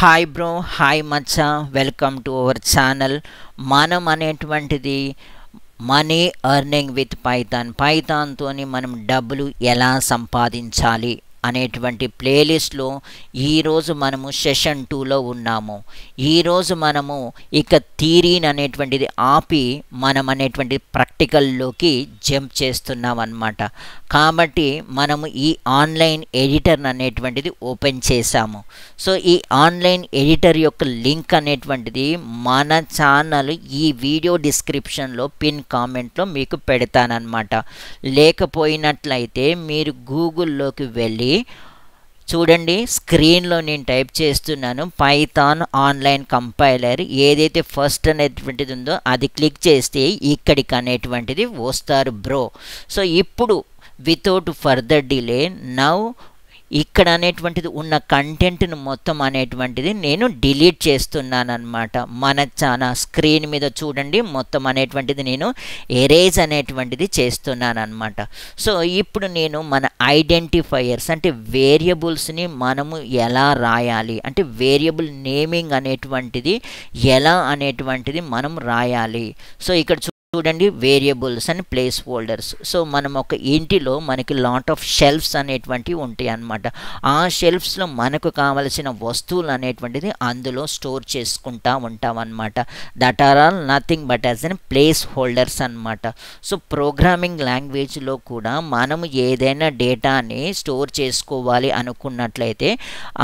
Hi bro, hi Maccha, welcome to our channel. మనం అనేటువంటిది money earning with పైథాన్తోని మనం డబ్బులు ఎలా సంపాదించాలి అనేటువంటి ప్లేలిస్ట్లో ఈరోజు మనము సెషన్ 2లో ఉన్నాము. ఈరోజు మనము ఇక థియరీని అనేటువంటిది ఆపి మనం అనేటువంటి ప్రాక్టికల్లోకి జంప్ చేస్తున్నాం అన్నమాట. కాబట్టి మనము ఈ ఆన్లైన్ ఎడిటర్ అనేటువంటిది ఓపెన్ చేసాము. సో ఈ ఆన్లైన్ ఎడిటర్ యొక్క లింక్ అనేటువంటిది మన ఛానల్ ఈ వీడియో డిస్క్రిప్షన్లో పిన్ కామెంట్లో మీకు పెడతానన్నమాట. లేకపోయినట్లయితే మీరు గూగుల్లోకి వెళ్ళి చూడండి, స్క్రీన్లో నేను టైప్ చేస్తున్నాను పైథాన్ ఆన్లైన్ కంపైలర్. ఏదైతే ఫస్ట్ అనేటువంటిది ఉందో అది క్లిక్ చేస్తే ఇక్కడికి అనేటువంటిది వస్తారు బ్రో. సో ఇప్పుడు వితౌట్ ఫర్దర్ డిలే నౌ ఇక్కడ అనేటువంటిది ఉన్న కంటెంట్ను మొత్తం అనేటువంటిది నేను డిలీట్ చేస్తున్నాను అనమాట. మన స్క్రీన్ మీద చూడండి, మొత్తం అనేటువంటిది నేను ఎరేజ్ అనేటువంటిది చేస్తున్నాను అనమాట. సో ఇప్పుడు నేను మన ఐడెంటిఫైయర్స్ అంటే వేరియబుల్స్ని మనము ఎలా రాయాలి, అంటే వేరియబుల్ నేమింగ్ అనేటువంటిది ఎలా అనేటువంటిది మనం రాయాలి. సో ఇక్కడ చూడండి, variables and place holders. So మనం ఒక ఇంటిలో మనకి లాట్ ఆఫ్ షెల్ఫ్స్ అనేటువంటివి ఉంటాయి అన్నమాట. ఆ షెల్ఫ్స్లో మనకు కావలసిన వస్తువులు అనేటువంటిది అందులో స్టోర్ చేసుకుంటా ఉంటాం అన్నమాట. That are all nothing but as an placeholders అన్నమాట. సో ప్రోగ్రామింగ్ లాంగ్వేజ్లో కూడా మనము ఏదైనా డేటాని స్టోర్ చేసుకోవాలి అనుకున్నట్లయితే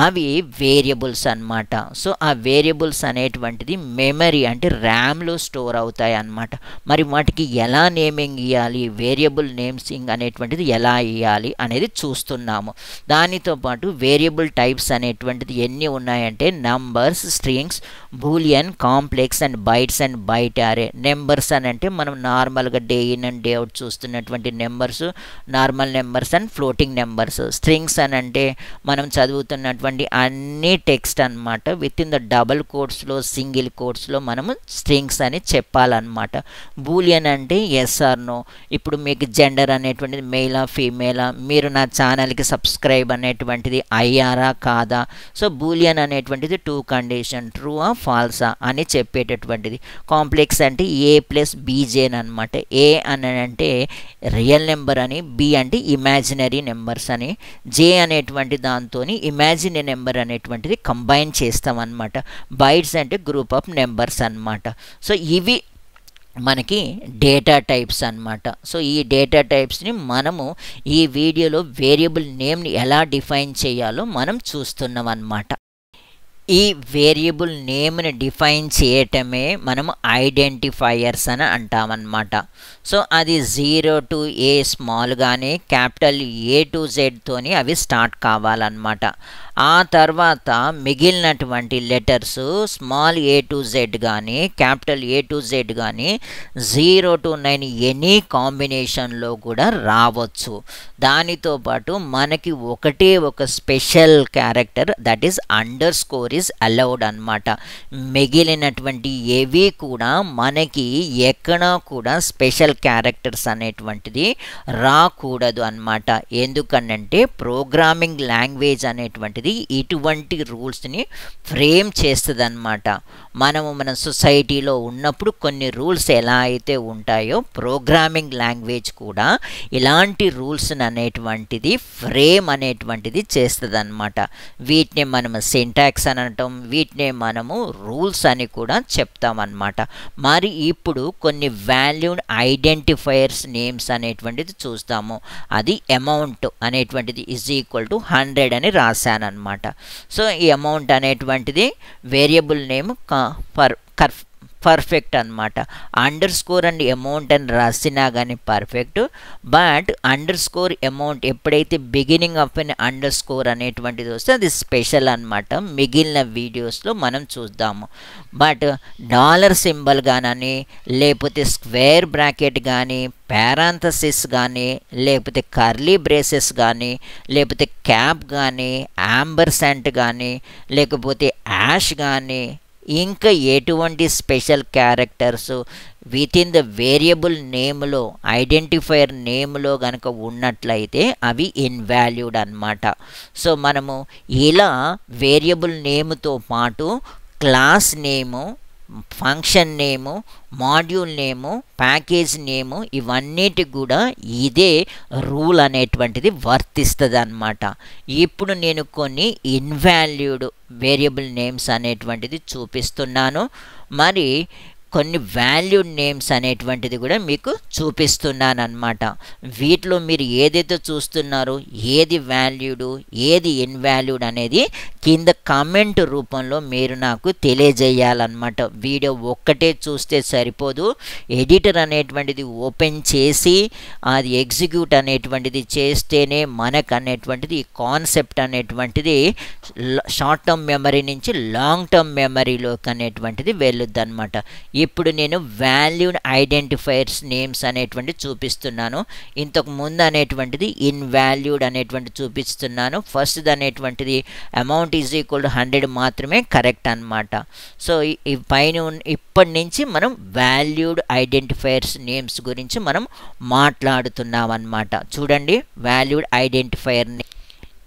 అవి వేరియబుల్స్ అన్నమాట. సో ఆ వేరియబుల్స్ అనేటువంటిది మెమరీ అంటే ర్యామ్లో స్టోర్ అవుతాయి అన్నమాట. మరి వాటికి ఎలా నేమింగ్ ఇవ్వాలి, వేరియబుల్ నేమ్సింగ్ అనేటువంటిది ఎలా ఇవ్వాలి అనేది చూస్తున్నాము. దానితో పాటు వేరియబుల్ టైప్స్ అనేటువంటిది ఎన్ని ఉన్నాయంటే numbers, strings, boolean, complex and bytes and byte array. Numbers అని అంటే మనం నార్మల్గా day in and day out చూస్తున్నటువంటి numbers, normal numbers and floating numbers. Strings అని అంటే మనం చదువుతున్నటువంటి అన్ని టెక్స్ట్ అనమాట. విత్ ఇన్ ద డబుల్ కోట్స్లో, సింగిల్ కోట్స్లో మనము స్ట్రింగ్స్ అని చెప్పాలన్నమాట. బూలియన్ అంటే ఎస్ ఆర్ నో. ఇప్పుడు మీకు జెండర్ అనేటువంటిది మెయిలా ఫీమేలా, మీరు నా ఛానల్కి సబ్స్క్రైబ్ అనేటువంటిది అయ్యారా కాదా. సో బూలియన్ అనేటువంటిది 2 కండిషన్, ట్రూ ఆ ఫాల్సా అని చెప్పేటటువంటిది. కాంప్లెక్స్ అంటే ఏ ప్లస్ బీజేన్ అనమాట. ఏ అని అంటే రియల్ నెంబర్ అని, బి అంటే ఇమాజినరీ నెంబర్స్ అని, జే అనేటువంటి దాంతో ఇమాజినరీ నెంబర్ అనేటువంటిది కంబైన్ చేస్తామన్నమాట. బైట్స్ అంటే గ్రూప్ ఆఫ్ నెంబర్స్ అన్నమాట. సో ఇవి మనకి డేటా టైప్స్ అన్నమాట. సో ఈ డేటా టైప్స్ని మనము ఈ వీడియోలో వేరియబుల్ నేమ్ని ఎలా డిఫైన్ చేయాలో మనం చూస్తున్నాం అన్నమాట. ఈ వేరియబుల్ నేమ్ని డిఫైన్ చేయటమే మనము ఐడెంటిఫైయర్స్ అని అంటామన్నమాట. సో అది 0 to A స్మాల్ కానీ క్యాపిటల్ A to Z తోని అవి స్టార్ట్ కావాలన్నమాట. ఆ తర్వాత మిగిలినటువంటి letters small a to Z కానీ క్యాపిటల్ A to Z కానీ 0 to 9 ఎనీ కాంబినేషన్లో కూడా రావచ్చు. దానితో పాటు మనకి ఒకటే ఒక special character, that is under score is allowed అన్నమాట. మిగిలినటువంటి ఏవి కూడా మనకి ఎక్కడా కూడా స్పెషల్ క్యారెక్టర్స్ అనేటువంటిది రాకూడదు అన్నమాట. ఎందుకనంటే ప్రోగ్రామింగ్ లాంగ్వేజ్ అనేటువంటిది ఇటువంటి రూల్స్ని ఫ్రేమ్ చేస్తుంది అన్నమాట. మనము మన సొసైటీలో ఉన్నప్పుడు కొన్ని రూల్స్ ఎలా అయితే ఉంటాయో ప్రోగ్రామింగ్ లాంగ్వేజ్ కూడా ఇలాంటి రూల్స్ అనేటువంటిది ఫ్రేమ్ అనేటువంటిది చేస్తుంది అన్నమాట. వీటిని మనము సింటాక్స్ అని అంటాం, వీటిని మనము రూల్స్ అని కూడా చెప్తామన్నమాట. మరి ఇప్పుడు కొన్ని వాల్యూడ్ ఐడెంటిఫైయర్స్ నేమ్స్ అనేటువంటిది చూస్తాము. అది అమౌంట్ అనేటువంటిది = 100 అని రాశాను అన్నమాట. సో ఈ అమౌంట్ అనేటువంటిది వేరియబుల్ నేమ్ పర్ఫెక్ట్ అనమాట. అండర్ స్కోర్ అండ్ అమౌంట్ అని రాసినా కానీ perfect. But underscore amount ఎప్పుడైతే beginning of an underscore అనేటువంటిది వస్తే అది స్పెషల్ అనమాట. మిగిలిన వీడియోస్లో మనం చూద్దాము. బట్ డాలర్ సింబల్ కానీ, లేకపోతే స్క్వేర్ బ్రాకెట్ కానీ, పారాంథసిస్ కానీ, లేకపోతే కర్లీ బ్రేసెస్ కానీ, లేకపోతే క్యాప్ కానీ, యాంబర్సెంట్ కానీ, లేకపోతే యాష్ కానీ, ఇంకా ఎటువంటి special characters within the variable నేమ్లో ఐడెంటిఫైయర్ నేమ్లో కనుక ఉన్నట్లయితే అవి ఇన్వాల్యూడ్ అన్నమాట. సో మనము ఇలా వేరియబుల్ నేమ్తో పాటు క్లాస్ నేము, ఫంక్షన్ నేము, మాడ్యూల్ నేము, ప్యాకేజ్ నేము ఇవన్నిటికి కూడా ఇదే రూల్ అనేటువంటిది వర్తిస్తుంది అన్నమాట. ఇప్పుడు నేను కొన్ని ఇన్వాల్యూడ్ వేరియబుల్ నేమ్స్ అనేటువంటిది చూపిస్తున్నాను, మరి కొన్ని వాల్యూడ్ నేమ్స్ అనేటువంటిది కూడా మీకు చూపిస్తున్నాను అన్నమాట. వీటిలో మీరు ఏదైతే చూస్తున్నారో ఏది వాల్యూడు ఏది ఇన్వాల్యూడ్ అనేది కింద కామెంట్ రూపంలో మీరు నాకు తెలియజేయాలన్నమాట. వీడియో ఒక్కటే చూస్తే సరిపోదు, ఎడిటర్ అనేటువంటిది ఓపెన్ చేసి అది ఎగ్జిక్యూట్ అనేటువంటిది చేస్తేనే మనకు అనేటువంటిది ఈ కాన్సెప్ట్ అనేటువంటిది షార్ట్ టర్మ్ మెమరీ నుంచి లాంగ్ టర్మ్ మెమరీలోకి అనేటువంటిది వెళ్ళుద్ది అనమాట. ఇప్పుడు నేను వాల్యూడ్ ఐడెంటిఫైయర్స్ నేమ్స్ అనేటువంటి చూపిస్తున్నాను. ఇంతకు ముందు అనేటువంటిది ఇన్వాల్యూడ్ అనేటువంటి చూపిస్తున్నాను. ఫస్ట్ అనేటువంటిది అమౌంట్ ఈజ్ ఈక్వల్ టు 100 మాత్రమే కరెక్ట్ అనమాట. సో ఈ పైన ఇప్పటి నుంచి మనం వాల్యూడ్ ఐడెంటిఫైయర్స్ నేమ్స్ గురించి మనం మాట్లాడుతున్నాం అన్నమాట. చూడండి, వాల్యూడ్ ఐడెంటిఫైయర్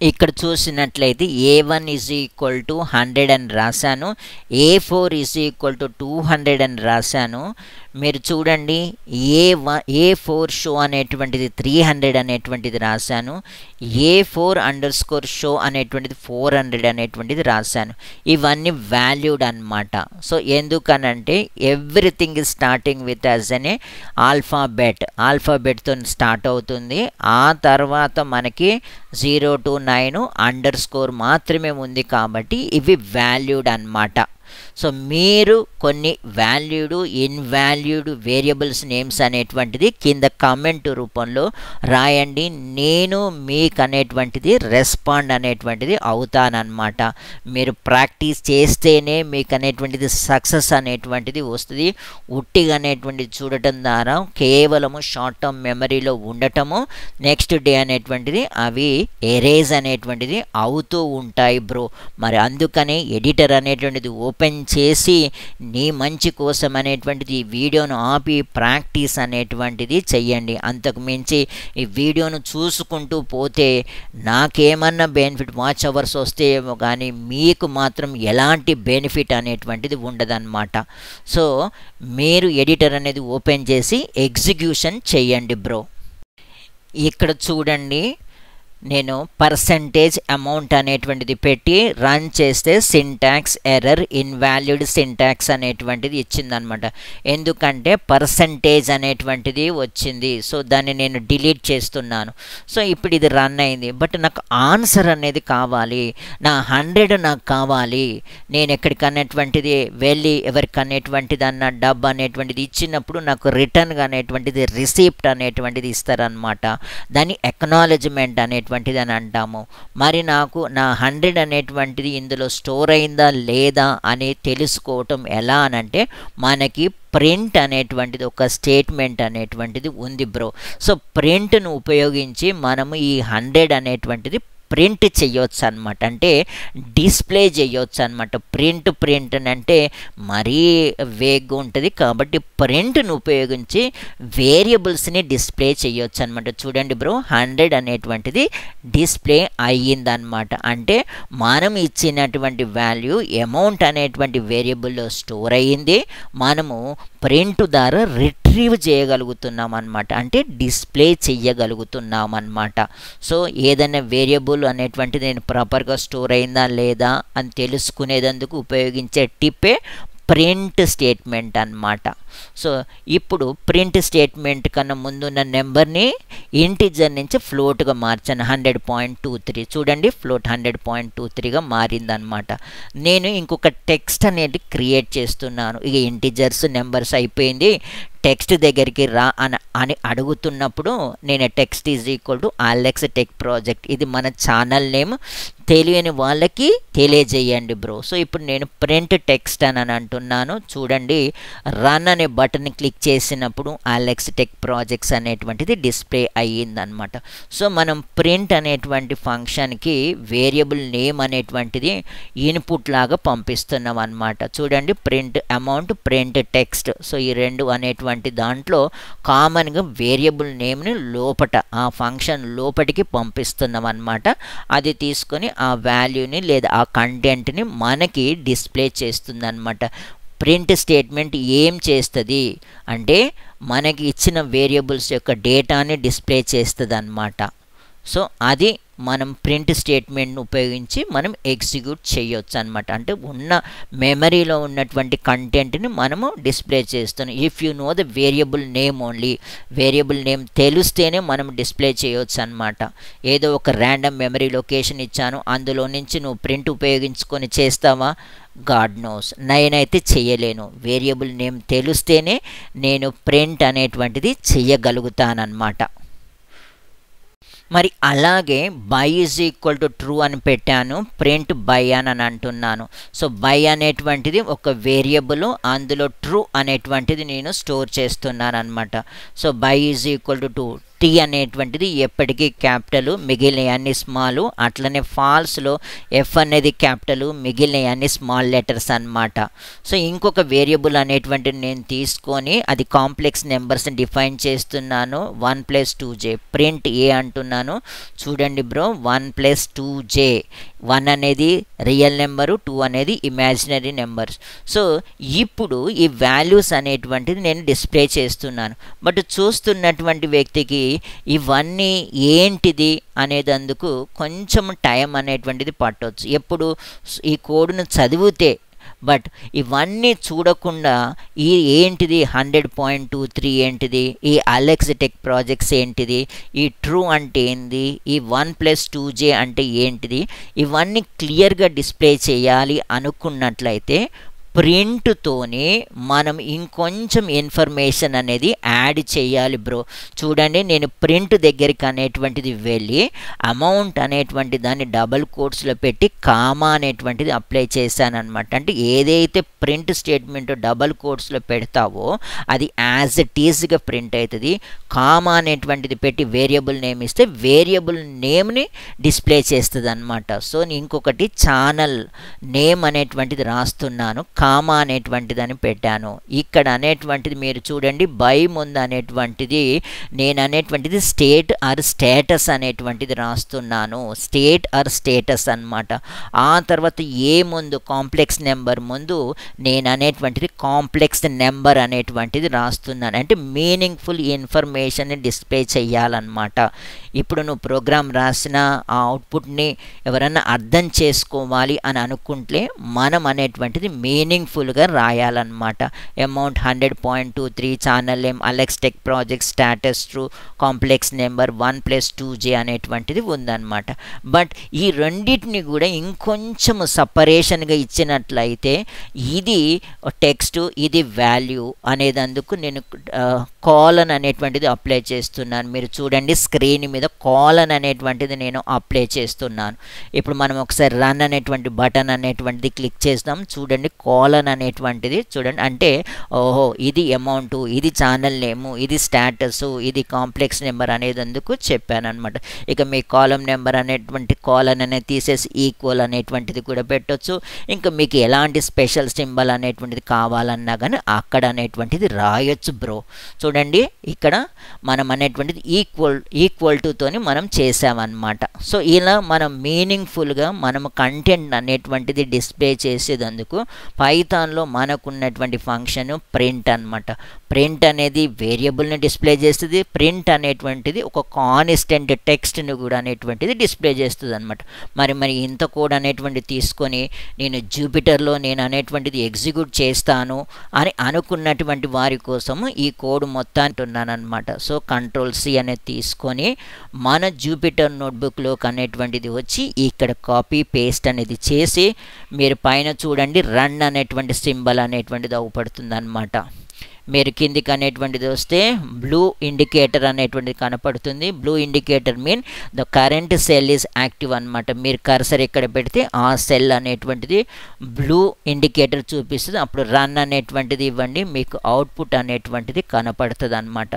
ఇక్కడ చూసినట్లయితే A1 ఈజ్ ఈక్వల్ టు 100 అని రాశాను, A4 ఈజ్ ఈక్వల్ టు 200 అని రాశాను. మీరు చూడండి, A4 షో అనేటువంటిది 300 అనేటువంటిది రాశాను, A4_ షో అనేటువంటిది 400 అనేటువంటిది రాశాను. ఇవన్నీ వాల్యూడ్ అన్నమాట. సో ఎందుకనంటే everything is starting with as అనే ఆల్ఫాబెట్తో స్టార్ట్ అవుతుంది. ఆ తర్వాత మనకి 0 to 9_ మాత్రమే ఉంది కాబట్టి ఇవి వాల్యూడ్ అన్నమాట. సో మీరు కొన్ని వాల్యూడ్ ఇన్వాల్యూడ్ వేరియబుల్స్ నేమ్స్ అనేటువంటిది కింద కామెంట్ రూపంలో రాయండి. నేను మీకు అనేటువంటిది రెస్పాండ్ అనేటువంటిది అవుతానన్నమాట. మీరు ప్రాక్టీస్ చేస్తేనే మీకు అనేటువంటిది సక్సెస్ అనేటువంటిది వస్తుంది. ఉట్టిగా అనేటువంటిది చూడటం ద్వారా కేవలము షార్ట్ టర్మ్ మెమరీలో ఉండటము, నెక్స్ట్ డే అనేటువంటిది అవి ఎరేజ్ అనేటువంటిది అవుతూ ఉంటాయి బ్రో. మరి అందుకనే ఎడిటర్ అనేటువంటిది ఓపెన్ చేసి నీ మంచి కోసం అనేటువంటిది ఈ వీడియోను ఆపి ప్రాక్టీస్ అనేటువంటిది చెయ్యండి. అంతకు మించి ఈ వీడియోను చూసుకుంటూ పోతే నాకేమన్నా బెనిఫిట్ వాచ్ అవర్స్ వస్తేమో కానీ మీకు మాత్రం ఎలాంటి బెనిఫిట్ అనేటువంటిది ఉండదన్నమాట. సో మీరు ఎడిటర్ అనేది ఓపెన్ చేసి ఎగ్జిక్యూషన్ చెయ్యండి బ్రో. ఇక్కడ చూడండి, నేను పర్సంటేజ్ అమౌంట్ అనేటువంటిది పెట్టి రన్ చేస్తే సింటాక్స్ ఎర్రర్ ఇన్వాల్యూడ్ సింటాక్స్ అనేటువంటిది ఇచ్చిందనమాట. ఎందుకంటే పర్సంటేజ్ అనేటువంటిది వచ్చింది. సో దాన్ని నేను డిలీట్ చేస్తున్నాను. సో ఇప్పుడు ఇది రన్ అయింది, బట్ నాకు ఆన్సర్ అనేది కావాలి, నా 100 నాకు కావాలి. నేను ఎక్కడికి అనేటువంటిది వెళ్ళి ఎవరికి అనేటువంటిది అన్న డబ్బు అనేటువంటిది ఇచ్చినప్పుడు నాకు రిటర్న్గా అనేటువంటిది రిసీప్ట్ అనేటువంటిది ఇస్తారనమాట. దాన్ని ఎక్నాలెడ్జ్మెంట్ అనేటువంటిది అని అంటాము. మరి నాకు నా 100 అనేటువంటిది ఇందులో స్టోర్ అయిందా లేదా అని తెలుసుకోవటం ఎలా అనంటే మనకి ప్రింట్ అనేటువంటిది ఒక స్టేట్మెంట్ అనేటువంటిది ఉంది బ్రో. సో ప్రింట్ను ఉపయోగించి మనము ఈ 100 అనేటువంటిది ప్రింట్ చేయొచ్చు అనమాట, అంటే డిస్ప్లే చేయొచ్చు అనమాట. ప్రింట్ అంటే మరీ వేగ్గా ఉంటుంది కాబట్టి ప్రింట్ను ఉపయోగించి వేరియబుల్స్ని డిస్ప్లే చేయొచ్చు అనమాట. చూడండి బ్రో, 100 అనేటువంటిది డిస్ప్లే అయ్యిందనమాట. అంటే మనం ఇచ్చినటువంటి వాల్యూ అమౌంట్ అనేటువంటి వేరియబుల్లో స్టోర్ అయ్యింది, మనము ప్రింట్ ద్వారా రిట్రీవ్ చేయగలుగుతున్నాం అనమాట, అంటే డిస్ప్లే చెయ్యగలుగుతున్నాం అనమాట. సో ఏదైనా వేరియబుల్ అనేటువంటిది నేను ప్రాపర్గా స్టోర్ అయిందా లేదా అని తెలుసుకునేందుకు ఉపయోగించే టిప్పే ప్రింట్ స్టేట్మెంట్ అన్నమాట. సో ఇప్పుడు ప్రింట్ స్టేట్మెంట్ కన్నా ముందున్న నెంబర్ని ఇంటిజర్ నుంచి ఫ్లోట్గా మార్చాను, 100.23. చూడండి, ఫ్లోట్ 100.23గా మారిందనమాట. నేను ఇంకొక టెక్స్ట్ అనేది క్రియేట్ చేస్తున్నాను. ఇక ఇంటిజర్స్ నెంబర్స్ అయిపోయింది, టెక్స్ట్ దగ్గరికి రా అని అడుగుతున్నప్పుడు నేను text is equal to Alex Tech project, ఇది మన ఛానల్ నేమ్, తెలియని వాళ్ళకి తెలియజేయండి బ్రో. సో ఇప్పుడు నేను ప్రింట్ టెక్స్ట్ అని అంటున్నాను. చూడండి, రన్ అనే బటన్ క్లిక్ చేసినప్పుడు అలెక్స్ టెక్ ప్రాజెక్ట్స్ అనేటువంటిది డిస్ప్లే అయ్యిందనమాట. సో మనం ప్రింట్ అనేటువంటి ఫంక్షన్కి వేరియబుల్ నేమ్ అనేటువంటిది ఇన్పుట్ లాగా పంపిస్తున్నాం అనమాట. చూడండి, print amount, print text. So ఈ రెండు అనేటువంటి దాంట్లో కామన్గా వేరియబుల్ నేమ్ని లోపట ఆ ఫంక్షన్ లోపటికి పంపిస్తున్నాం అనమాట. అది తీసుకొని ఆ వాల్యూని లేదా ఆ కంటెంట్ని మనకి డిస్ప్లే చేస్తుంది అనమాట. ప్రింట్ స్టేట్మెంట్ ఏం చేస్తుంది అంటే మనకి ఇచ్చిన వేరియబుల్స్ యొక్క డేటాని డిస్ప్లే చేస్తుంది అనమాట. సో అది మనం ప్రింట్ స్టేట్మెంట్ను ఉపయోగించి మనం ఎగ్జిక్యూట్ చేయొచ్చు అనమాట. అంటే ఉన్న మెమరీలో ఉన్నటువంటి కంటెంట్ని మనము డిస్ప్లే చేస్తున్నాం. If you know the variable name only, variable name తెలిస్తేనే మనం డిస్ప్లే చేయొచ్చు అనమాట. ఏదో ఒక ర్యాండమ్ మెమరీ లొకేషన్ ఇచ్చాను, అందులో నుంచి నువ్వు ప్రింట్ ఉపయోగించుకొని చేస్తావా? గాడ్ నోస్, నేనైతే చేయలేను. వేరియబుల్ నేమ్ తెలిస్తేనే నేను ప్రింట్ అనేటువంటిది చెయ్యగలుగుతానమాట. మరి అలాగే by is equal to true అని పెట్టాను, ప్రింట్ బై అని అంటున్నాను. సో బై అనేటువంటిది ఒక వేరియబుల్, అందులో ట్రూ అనేటువంటిది నేను స్టోర్ చేస్తున్నాను అనమాట. So by is equal to T అనేటువంటిది ఎప్పటికీ క్యాపిటల్, మిగిలిన అన్ని స్మాల్. అట్లనే ఫాల్స్లో ఎఫ్ అనేది క్యాపిటల్, మిగిలిన అన్ని స్మాల్ లెటర్స్ అనమాట. సో ఇంకొక వేరియబుల్ అనేటువంటిది నేను తీసుకొని అది కాంప్లెక్స్ నెంబర్స్ని డిఫైన్ చేస్తున్నాను. 1 + 2j ప్రింట్ ఏ అంటున్నాను. చూడండి బ్రో, 1 + 2j, 1 అనేది రియల్ నెంబరు, 2 అనేది ఇమాజినరీ నెంబర్స్. సో ఇప్పుడు ఈ వాల్యూస్ అనేటువంటిది నేను డిస్ప్లే చేస్తున్నాను. బట్ చూస్తున్నటువంటి వ్యక్తికి ఇవన్నీ ఏంటిది అనేదందుకు కొంచెం టైం అనేటువంటిది పట్టవచ్చు. ఎప్పుడు ఈ కోడ్ను చదివితే, బట్ ఇవన్నీ చూడకుండా ఈ ఏంటిది 100.23 ఏంటిది, ఈ అలెక్స్ టెక్ ప్రాజెక్ట్స్ ఏంటిది, ఈ ట్రూ అంటే ఏంది, ఈ 1 + 2j అంటే ఏంటిది, ఇవన్నీ క్లియర్గా డిస్ప్లే చేయాలి అనుకున్నట్లయితే ప్రింట్తోనే మనం ఇంకొంచెం ఇన్ఫర్మేషన్ అనేది యాడ్ చేయాలి బ్రో. చూడండి, నేను ప్రింట్ దగ్గరికి అనేటువంటిది వెళ్ళి అమౌంట్ అనేటువంటి దాన్ని డబల్ కోట్స్లో పెట్టి కామా అనేటువంటిది అప్లై చేశాను అనమాట. అంటే ఏదైతే ప్రింట్ స్టేట్మెంట్ డబల్ కోట్స్లో పెడతావో అది యాజ్ ఇట్ ఈజ్గా ప్రింట్ అవుతుంది. కామా అనేటువంటిది పెట్టి వేరియబుల్ నేమ్ ఇస్తే వేరియబుల్ నేమ్ని డిస్ప్లే చేస్తుంది అనమాట. సో ఇంకొకటి ఛానల్ నేమ్ అనేటువంటిది రాస్తున్నాను, కామా అనేటువంటిది అని పెట్టాను. ఇక్కడ అనేటువంటిది మీరు చూడండి, బై ముందు అనేటువంటిది నేను అనేటువంటిది స్టేట్ ఆర్ స్టేటస్ అనేటువంటిది రాస్తున్నాను. స్టేట్ ఆర్ స్టేటస్ అనమాట. ఆ తర్వాత ఏ ముందు కాంప్లెక్స్ నెంబర్ ముందు నేను అనేటువంటిది కాంప్లెక్స్ నెంబర్ అనేటువంటిది రాస్తున్నాను. అంటే మీనింగ్ఫుల్ ఇన్ఫర్మేషన్ని డిస్ప్లే చేయాలన్నమాట. ఇప్పుడు నువ్వు ప్రోగ్రామ్ రాసిన ఆ అవుట్పుట్ని ఎవరన్నా అర్థం చేసుకోవాలి అని అనుకుంటే మనం అనేటువంటిది మీనింగ్ఫుల్గా రాయాలన్నమాట. Amount 100.23, channel name Alex Tech Project, status true, complex number 1 + 2j అనేటువంటిది ఉందన్నమాట. బట్ ఈ రెండింటిని కూడా ఇంకొంచెం సపరేషన్గా ఇచ్చినట్లయితే ఇది టెక్స్ట్, ఇది వాల్యూ అనేదందుకు నేను కాలన్ అనేటువంటిది అప్లై చేస్తున్నాను. మీరు చూడండి, స్క్రీన్ మీద కాలన్ అనేటువంటిది నేను అప్లై చేస్తున్నాను. ఇప్పుడు మనం ఒకసారి రన్ అనేటువంటి బటన్ అనేటువంటిది క్లిక్ చేస్తాం. చూడండి, కాలన్ అనేటువంటిది చూడండి, అంటే ఓహో ఇది అమౌంట్, ఇది ఛానల్ నేము, ఇది స్టాటస్, ఇది కాంప్లెక్స్ నెంబర్ అనేది అందుకు చెప్పాను అనమాట. ఇక మీ కాలం నెంబర్ అనేటువంటి కాలన్ అనేది తీసేసి ఈక్వల్ అనేటువంటిది కూడా పెట్టవచ్చు. ఇంకా మీకు ఎలాంటి స్పెషల్ సింబల్ అనేటువంటిది కావాలన్నా కానీ అక్కడ అనేటువంటిది రాయొచ్చు బ్రో. చూడండి, ఇక్కడ మనం అనేటువంటిది ఈక్వల్ టుతోని మనం చేసామన్నమాట. సో ఇలా మనం మీనింగ్ఫుల్గా మనం కంటెంట్ అనేటువంటిది డిస్ప్లే చేసేందుకు పైథాన్లో మనకున్నటువంటి ఫంక్షన్ ప్రింట్ అనమాట. ప్రింట్ అనేది వేరియబుల్ని డిస్ప్లే చేస్తుంది. ప్రింట్ అనేటువంటిది ఒక కాన్స్టెంట్ టెక్స్ట్ని కూడా అనేటువంటిది డిస్ప్లే చేస్తుంది అనమాట. మరి ఇంత కోడ్ అనేటువంటి తీసుకొని నేను జూపిటర్లో నేను అనేటువంటిది ఎగ్జిక్యూట్ చేస్తాను అని అనుకున్నటువంటి వారి కోసము ఈ కోడ్ మొత్తాన్ని ఉన్నాను అనమాట. సో Ctrl+C అనేది తీసుకొని మన జూపిటర్ నోట్బుక్లోకి అనేటువంటిది వచ్చి ఇక్కడ కాపీ పేస్ట్ అనేది చేసి మీరు పైన చూడండి రన్ అనేటువంటి సింబల్ అనేటువంటిది అవుపడుతుంది అనమాట. మీరు కిందికి అనేటువంటిది వస్తే బ్లూ ఇండికేటర్ అనేటువంటిది కనపడుతుంది. Blue indicator mean the current cell is active అనమాట. మీరు కర్సర్ ఎక్కడ పెడితే ఆ సెల్ అనేటువంటిది బ్లూ ఇండికేటర్ చూపిస్తుంది. అప్పుడు రన్ అనేటువంటిది ఇవ్వండి, మీకు అవుట్పుట్ అనేటువంటిది కనపడుతుంది అనమాట.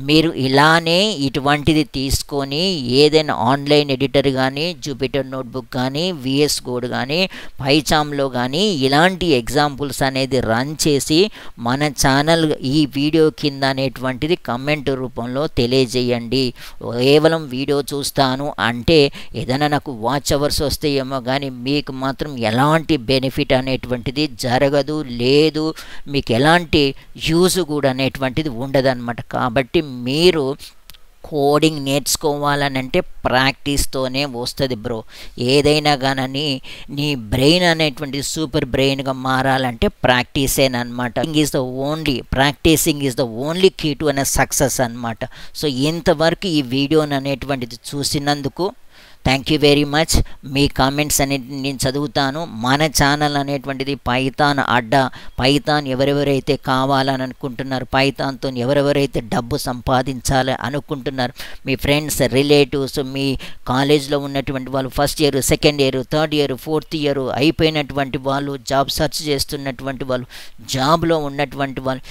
మీరు ఇలానే ఇటువంటిది తీసుకొని ఏదైనా ఆన్లైన్ ఎడిటర్ కానీ, జూపిటర్ నోట్బుక్ కానీ, విఎస్ కోడ్ కానీ, పైచామ్లో కానీ ఇలాంటి ఎగ్జాంపుల్స్ అనేది రన్ చేసి మన ఛానల్ ఈ వీడియో కింద అనేటువంటిది కమెంట్ రూపంలో తెలియజేయండి. కేవలం వీడియో చూస్తాను అంటే ఏదైనా నాకు వాచ్ అవర్స్ వస్తాయేమో కానీ మీకు మాత్రం ఎలాంటి బెనిఫిట్ అనేటువంటిది జరగదు, లేదు, మీకు ఎలాంటి యూజ్ కూడా అనేటువంటిది ఉండదన్నమాట. కాబట్టి మీరు కోడింగ్ నేర్చుకోవాలనంటే ప్రాక్టీస్తోనే వస్తుంది బ్రో. ఏదైనా కానీ నీ బ్రెయిన్ అనేటువంటిది సూపర్ బ్రెయిన్గా మారాలంటే ప్రాక్టీసేనమాట. Practising is the only key to అనే సక్సెస్ అనమాట. సో ఇంతవరకు ఈ వీడియోని అనేటువంటిది చూసినందుకు థ్యాంక్ యూ వెరీ మచ్. మీ కామెంట్స్ అనేది నేను చదువుతాను. మన ఛానల్ అనేటువంటిది పైథాన్ ఎవరెవరైతే కావాలని అనుకుంటున్నారు, పైథాన్తో ఎవరెవరైతే డబ్బు సంపాదించాలి అనుకుంటున్నారు, మీ ఫ్రెండ్స్, రిలేటివ్స్, మీ కాలేజ్లో ఉన్నటువంటి వాళ్ళు, first year, second year, third year, fourth year అయిపోయినటువంటి వాళ్ళు, జాబ్ సెర్చ్ చేస్తున్నటువంటి వాళ్ళు, జాబ్లో ఉన్నటువంటి వాళ్ళు,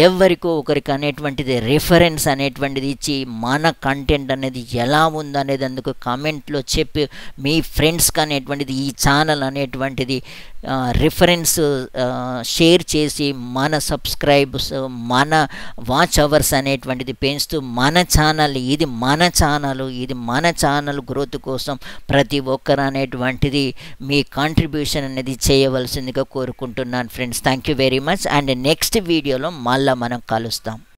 ఎవరికో ఒకరికి అనేటువంటిది రిఫరెన్స్ అనేటువంటిది ఇచ్చి మన కంటెంట్ అనేది ఎలా ఉందనేది అందుకు కామెంట్లో చెప్పి మీ ఫ్రెండ్స్కి అనేటువంటిది ఈ ఛానల్ అనేటువంటిది రిఫరెన్స్ షేర్ చేసి మన సబ్స్క్రైబ్స్, మన వాచ్ అవర్స్ అనేటువంటిది పెంచుతూ ఇది మన ఛానల్ గ్రోత్ కోసం ప్రతి ఒక్కరు అనేటువంటిది మీ కాంట్రిబ్యూషన్ అనేది చేయవలసిందిగా కోరుకుంటున్నాను friends. Thank you very much. And next వీడియోలో మళ్ళీ మనం కలుస్తాం.